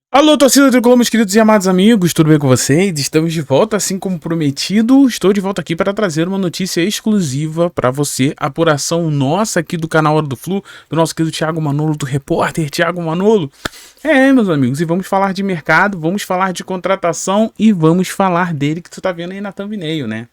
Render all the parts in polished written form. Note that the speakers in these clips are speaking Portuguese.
Alô, torcida tricolor, meus queridos e amados amigos, tudo bem com vocês? Estamos de volta, assim como prometido. Estou de volta aqui para trazer uma notícia exclusiva para você, apuração nossa aqui do canal Hora do Flu, do nosso querido Thiago Manolo, do repórter Thiago Manolo. Meus amigos, e vamos falar de mercado, vamos falar de contratação e vamos falar dele que tu tá vendo aí na thumbnail, né?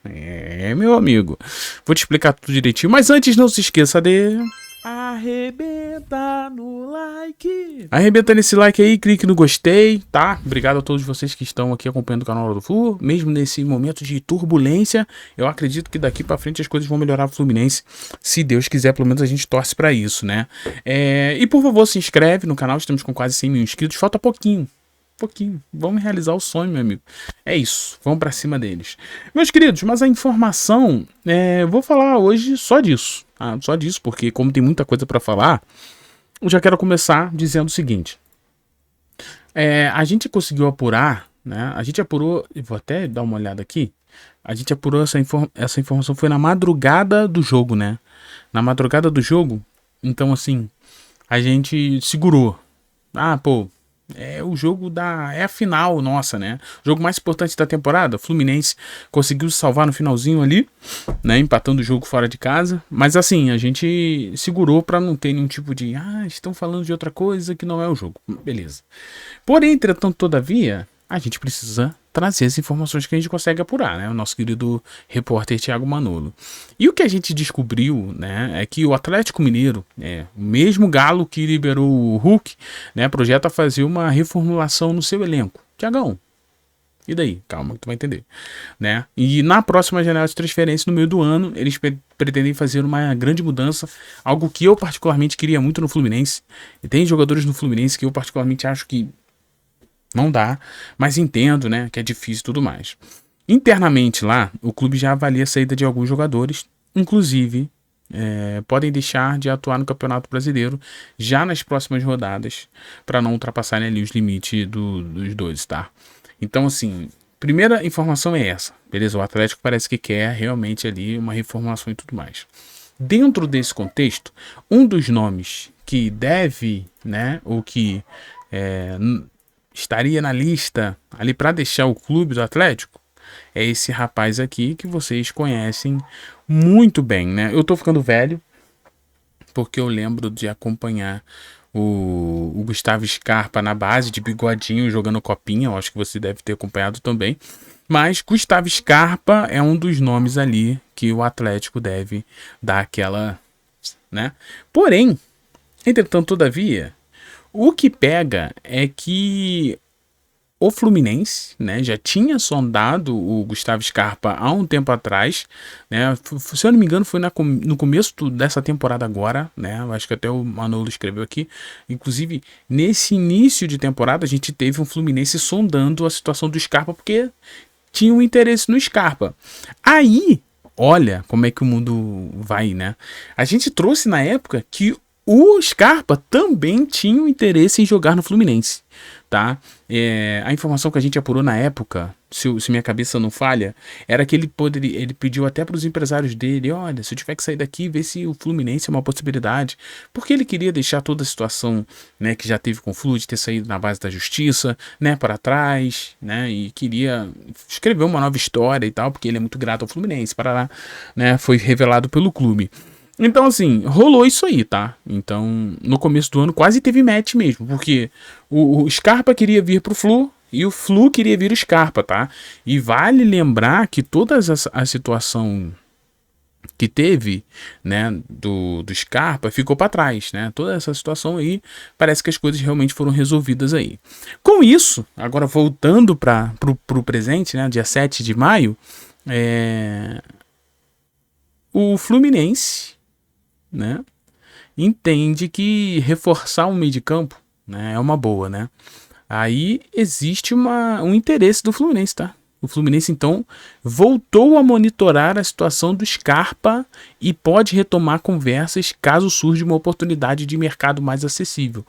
Meu amigo, vou te explicar tudo direitinho, mas antes não se esqueça de... arrebenta no like. Arrebenta nesse like aí, clique no gostei, tá? Obrigado a todos vocês que estão aqui acompanhando o canal do Flu. Mesmo nesse momento de turbulência, eu acredito que daqui pra frente as coisas vão melhorar pro Fluminense. Se Deus quiser, pelo menos a gente torce pra isso, né? E por favor, se inscreve no canal, estamos com quase 100 mil inscritos, falta pouquinho. Vamos realizar o sonho, meu amigo. É isso, vamos pra cima deles. Meus queridos, mas a informação, vou falar hoje só disso. Só disso, porque como tem muita coisa pra falar, eu já quero começar dizendo o seguinte. A gente conseguiu apurar, né? A gente apurou, vou até dar uma olhada aqui. A gente apurou essa informação, foi na madrugada do jogo, né? Na madrugada do jogo, então assim, a gente segurou. O jogo é a final nossa, né? O jogo mais importante da temporada. O Fluminense conseguiu se salvar no finalzinho ali, né? Empatando o jogo fora de casa. Mas assim, a gente segurou pra não ter nenhum tipo de... estão falando de outra coisa que não é o jogo. Beleza. Porém, entretanto, todavia, a gente precisa trazer as informações que a gente consegue apurar, né? O nosso querido repórter Thiago Manolo. E o que a gente descobriu, né, é que o Atlético Mineiro, o mesmo Galo que liberou o Hulk, né, projeta fazer uma reformulação no seu elenco. Thiagão, e daí? Calma que tu vai entender, né? E na próxima janela de transferência, no meio do ano, eles pretendem fazer uma grande mudança, algo que eu particularmente queria muito no Fluminense. E tem jogadores no Fluminense que eu particularmente acho que não dá, mas entendo, né, que é difícil e tudo mais. Internamente lá, o clube já avalia a saída de alguns jogadores, inclusive podem deixar de atuar no Campeonato Brasileiro já nas próximas rodadas, para não ultrapassarem ali os limites dos dois, tá? Então, assim, primeira informação é essa, beleza? O Atlético parece que quer realmente ali uma reformulação e tudo mais. Dentro desse contexto, um dos nomes que deve, né, ou que estaria na lista ali para deixar o clube do Atlético, é esse rapaz aqui que vocês conhecem muito bem, né? Eu tô ficando velho porque eu lembro de acompanhar o Gustavo Scarpa na base de bigodinho jogando copinha. Eu acho que você deve ter acompanhado também. Mas Gustavo Scarpa é um dos nomes ali que o Atlético deve dar aquela, né? Porém, entretanto, todavia, o que pega é que o Fluminense, né, já tinha sondado o Gustavo Scarpa há um tempo atrás, né? Se eu não me engano, foi no começo dessa temporada agora, né? Acho que até o Manolo escreveu aqui. Inclusive, nesse início de temporada, a gente teve um Fluminense sondando a situação do Scarpa, porque tinha um interesse no Scarpa. Aí, olha como é que o mundo vai, né? A gente trouxe na época que o Scarpa também tinha um interesse em jogar no Fluminense, tá? A informação que a gente apurou na época, se minha cabeça não falha, era que ele pediu até para os empresários dele, olha, se eu tiver que sair daqui, ver se o Fluminense é uma possibilidade, porque ele queria deixar toda a situação, né, que já teve com o Flu, de ter saído na base da justiça, né, para trás, né, e queria escrever uma nova história e tal, porque ele é muito grato ao Fluminense, Parará, né, foi revelado pelo clube. Então, assim, rolou isso aí, tá? Então, no começo do ano quase teve match mesmo, porque o Scarpa queria vir pro Flu e o Flu queria vir o Scarpa, tá? E vale lembrar que toda a situação que teve, né, do Scarpa ficou para trás, né? Toda essa situação aí, parece que as coisas realmente foram resolvidas aí. Com isso, agora voltando pro presente, né, dia 7 de maio, o Fluminense, né, entende que reforçar o meio de campo, né, é uma boa, né? Aí existe um interesse do Fluminense, tá? O Fluminense, então, voltou a monitorar a situação do Scarpa e pode retomar conversas caso surja uma oportunidade de mercado mais acessível,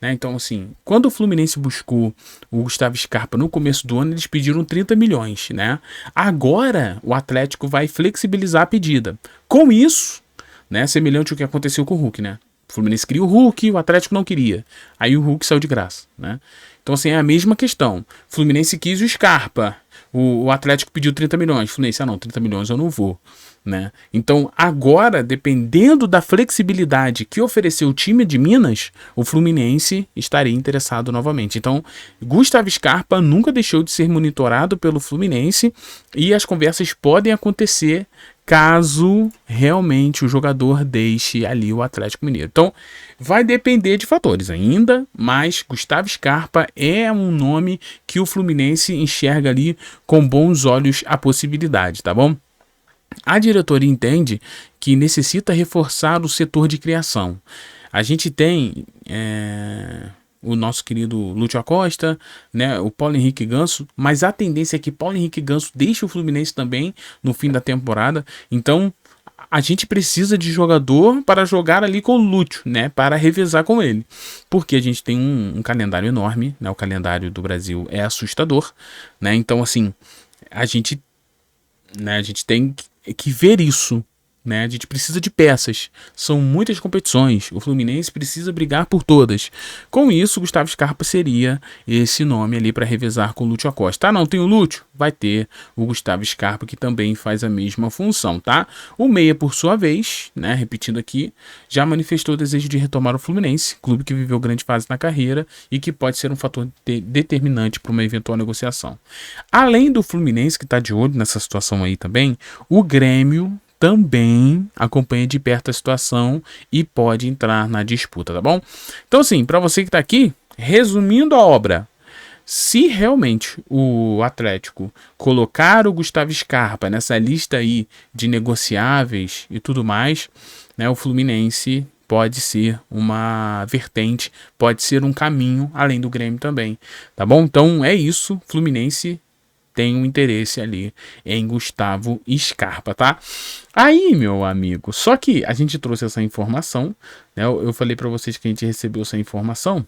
né? Então, assim, quando o Fluminense buscou o Gustavo Scarpa no começo do ano, eles pediram 30 milhões, né? Agora, o Atlético vai flexibilizar a pedida. Com isso, né, semelhante ao que aconteceu com o Hulk, né? O Fluminense queria o Hulk, o Atlético não queria. Aí o Hulk saiu de graça, né? Então, assim, é a mesma questão. O Fluminense quis o Scarpa. O Atlético pediu 30 milhões. O Fluminense, não, 30 milhões eu não vou, né? Então, agora, dependendo da flexibilidade que ofereceu o time de Minas, o Fluminense estaria interessado novamente. Então, Gustavo Scarpa nunca deixou de ser monitorado pelo Fluminense e as conversas podem acontecer caso realmente o jogador deixe ali o Atlético Mineiro. Então, vai depender de fatores ainda, mas Gustavo Scarpa é um nome que o Fluminense enxerga ali com bons olhos a possibilidade, tá bom? A diretoria entende que necessita reforçar o setor de criação. A gente tem o nosso querido Lúcio Acosta, né, o Paulo Henrique Ganso, mas a tendência é que Paulo Henrique Ganso deixe o Fluminense também no fim da temporada. Então a gente precisa de jogador para jogar ali com o Lúcio, né, para revezar com ele, porque a gente tem um calendário enorme, né, o calendário do Brasil é assustador, né, então assim a gente tem que ver isso, né? A gente precisa de peças. São muitas competições. O Fluminense precisa brigar por todas. Com isso, Gustavo Scarpa seria esse nome ali para revezar com o Lúcio Acosta. Ah, não tem o Lúcio? Vai ter o Gustavo Scarpa, que também faz a mesma função, tá? O Meia, por sua vez, né? Repetindo aqui, já manifestou o desejo de retomar o Fluminense, clube que viveu grande fase na carreira e que pode ser um fator determinante para uma eventual negociação. Além do Fluminense, que está de olho nessa situação aí também, o Grêmio também acompanha de perto a situação e pode entrar na disputa, tá bom? Então, assim, para você que tá aqui, resumindo a obra, se realmente o Atlético colocar o Gustavo Scarpa nessa lista aí de negociáveis e tudo mais, né, o Fluminense pode ser uma vertente, pode ser um caminho além do Grêmio também, tá bom? Então é isso, Fluminense tem um interesse ali em Gustavo Scarpa, tá? Aí, meu amigo, só que a gente trouxe essa informação, né? Eu falei para vocês que a gente recebeu essa informação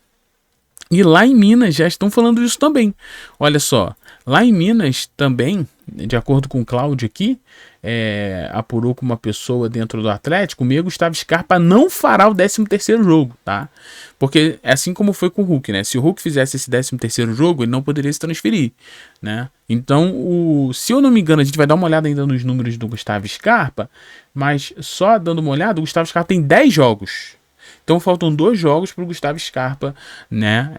e lá em Minas já estão falando isso também. Olha só, lá em Minas também, de acordo com o Cláudio aqui, apurou com uma pessoa dentro do Atlético, o meu Gustavo Scarpa não fará o 13º jogo, tá? Porque assim como foi com o Hulk, né? Se o Hulk fizesse esse 13º jogo, ele não poderia se transferir, né? Então, se eu não me engano, a gente vai dar uma olhada ainda nos números do Gustavo Scarpa, mas só dando uma olhada, o Gustavo Scarpa tem 10 jogos. Então faltam 2 jogos para o Gustavo Scarpa, né,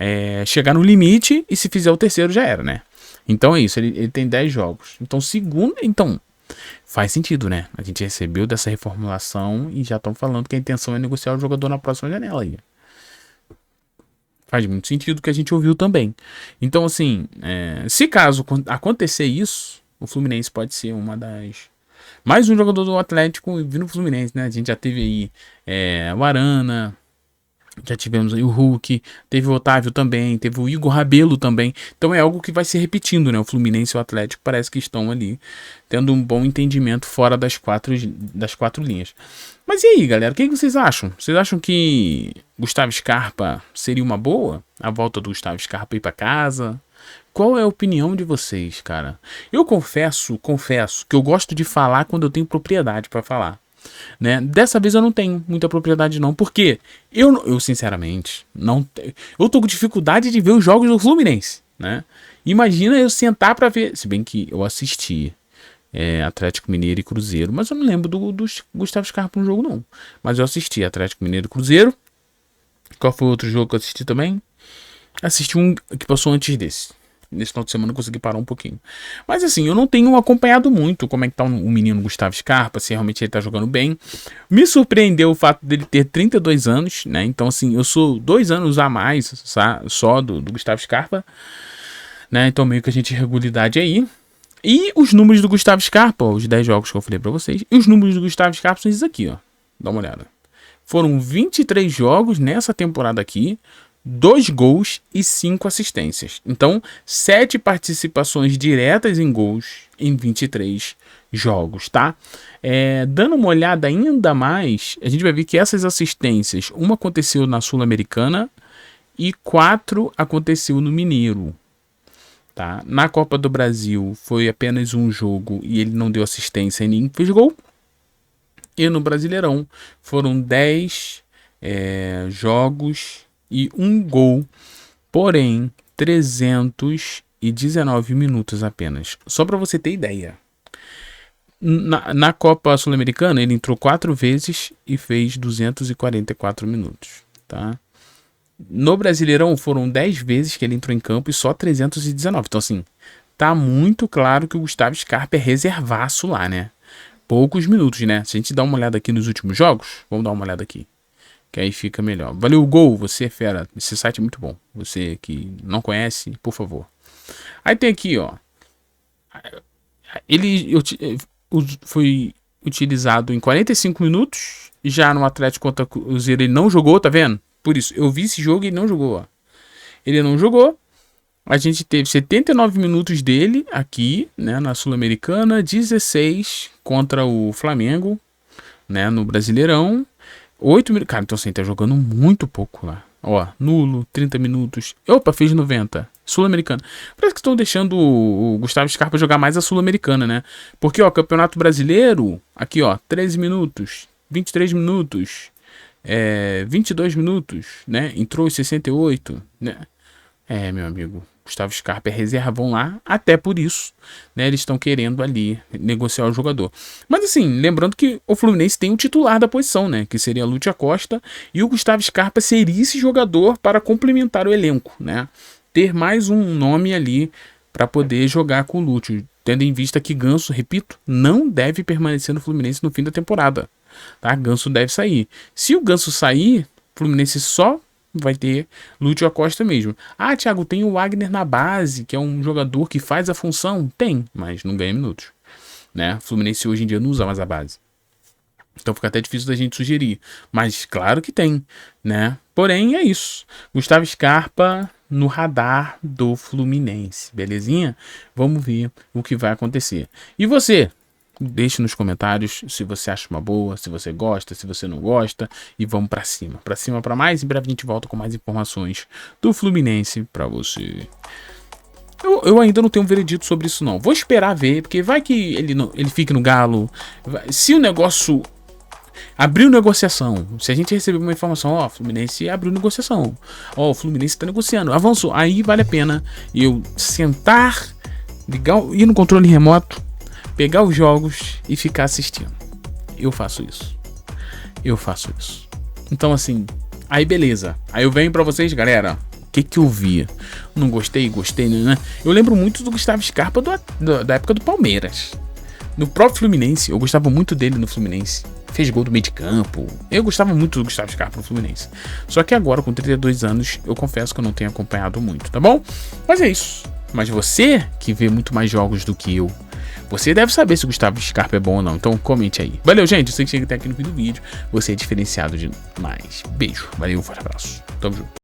chegar no limite, e se fizer o terceiro já era, né? Então é isso, ele tem 10 jogos. Então faz sentido, né? A gente recebeu dessa reformulação e já estão falando que a intenção é negociar o jogador na próxima janela aí. Faz muito sentido o que a gente ouviu também. Então, assim, se caso acontecer isso, o Fluminense pode ser uma das... Mais um jogador do Atlético vindo pro Fluminense, né? A gente já teve aí o Arana, já tivemos aí o Hulk, teve o Otávio também, teve o Igor Rabelo também. Então é algo que vai se repetindo, né? O Fluminense e o Atlético parece que estão ali tendo um bom entendimento fora das quatro linhas. Mas e aí, galera, o que vocês acham? Vocês acham que Gustavo Scarpa seria uma boa? A volta do Gustavo Scarpa ir para casa? Qual é a opinião de vocês, cara? Eu confesso que eu gosto de falar quando eu tenho propriedade para falar, né? Dessa vez eu não tenho muita propriedade não, porque eu sinceramente não eu tô com dificuldade de ver os jogos do Fluminense, né? Imagina eu sentar para ver, se bem que eu assisti Atlético Mineiro e Cruzeiro, mas eu não lembro do Gustavo Scarpa no jogo não, mas eu assisti Atlético Mineiro e Cruzeiro. Qual foi o outro jogo que eu assisti também? Assisti um que passou antes desse. Nesse final de semana eu consegui parar um pouquinho. Mas assim, eu não tenho acompanhado muito como é que tá o menino Gustavo Scarpa, se realmente ele tá jogando bem. Me surpreendeu o fato dele ter 32 anos, né? Então assim, eu sou 2 anos a mais só do Gustavo Scarpa, né? Então meio que a gente regularidade aí. E os números do Gustavo Scarpa, os 10 jogos que eu falei pra vocês, e os números do Gustavo Scarpa são esses aqui, ó. Dá uma olhada. Foram 23 jogos nessa temporada aqui, 2 gols e 5 assistências. Então, 7 participações diretas em gols em 23 jogos, tá? Dando uma olhada ainda mais, a gente vai ver que essas assistências, uma aconteceu na Sul-Americana e 4 aconteceu no Mineiro, tá? Na Copa do Brasil foi apenas um jogo e ele não deu assistência e nem fez gol. E no Brasileirão foram 10 jogos e 1 gol, porém 319 minutos apenas. Só para você ter ideia. Na Copa Sul-Americana ele entrou 4 vezes e fez 244 minutos, tá? No Brasileirão foram 10 vezes que ele entrou em campo e só 319. Então assim, tá muito claro que o Gustavo Scarpa é reservaço lá, né? Poucos minutos, né? Se a gente dá uma olhada aqui nos últimos jogos, vamos dar uma olhada aqui, que aí fica melhor. Valeu o gol, você é fera. Esse site é muito bom. Você que não conhece, por favor. Aí tem aqui, ó. Ele foi utilizado em 45 minutos. Já no Atlético contra o Cruzeiro ele não jogou, tá vendo? Por isso, eu vi esse jogo e ele não jogou, ó. Ele não jogou. A gente teve 79 minutos dele aqui, né, na Sul-Americana. 16 contra o Flamengo, né, no Brasileirão. 8 minutos. Cara, então assim, tá jogando muito pouco lá. Ó, nulo, 30 minutos. Opa, fez 90. Sul-Americana. Parece que estão deixando o Gustavo Scarpa jogar mais a Sul-Americana, né? Porque, ó, Campeonato Brasileiro, aqui, ó, 13 minutos, 23 minutos, 22 minutos, né? Entrou em 68, né? Meu amigo, Gustavo Scarpa é reservão lá, até por isso, né? Eles estão querendo ali negociar o jogador. Mas assim, lembrando que o Fluminense tem o titular da posição, né? Que seria Lúcio Costa, e o Gustavo Scarpa seria esse jogador para complementar o elenco, né? Ter mais um nome ali para poder jogar com o Lúcio, tendo em vista que Ganso, repito, não deve permanecer no Fluminense no fim da temporada, tá? Ganso deve sair. Se o Ganso sair, o Fluminense só vai ter Lúcio Acosta mesmo. Ah, Thiago, tem o Wagner na base, que é um jogador que faz a função? Tem, mas não ganha minutos, né? O Fluminense hoje em dia não usa mais a base. Então fica até difícil da gente sugerir. Mas claro que tem, né? Porém, é isso. Gustavo Scarpa no radar do Fluminense, belezinha? Vamos ver o que vai acontecer. E você? Deixe nos comentários se você acha uma boa, se você gosta, se você não gosta. E vamos pra cima. Pra cima, pra mais. Em breve a gente volta com mais informações do Fluminense pra você. Eu ainda não tenho um veredito sobre isso não. Vou esperar ver, porque vai que ele fique no Galo. Se o negócio abriu negociação, se a gente receber uma informação, ó, o Fluminense abriu negociação, ó, o Fluminense tá negociando, avançou, aí vale a pena eu sentar, ir no controle remoto, pegar os jogos e ficar assistindo. Eu faço isso. Então assim, aí beleza. Aí eu venho pra vocês, galera. O que eu vi? Não gostei, né? Eu lembro muito do Gustavo Scarpa da época do Palmeiras. No próprio Fluminense, eu gostava muito dele no Fluminense. Fez gol do meio de campo. Eu gostava muito do Gustavo Scarpa no Fluminense. Só que agora, com 32 anos, eu confesso que eu não tenho acompanhado muito, tá bom? Mas é isso. Mas você, que vê muito mais jogos do que eu, você deve saber se o Gustavo Scarpa é bom ou não. Então comente aí. Valeu, gente. Eu sei que chega até aqui no fim do vídeo. Você é diferenciado demais. Beijo. Valeu, forte abraço. Tamo junto.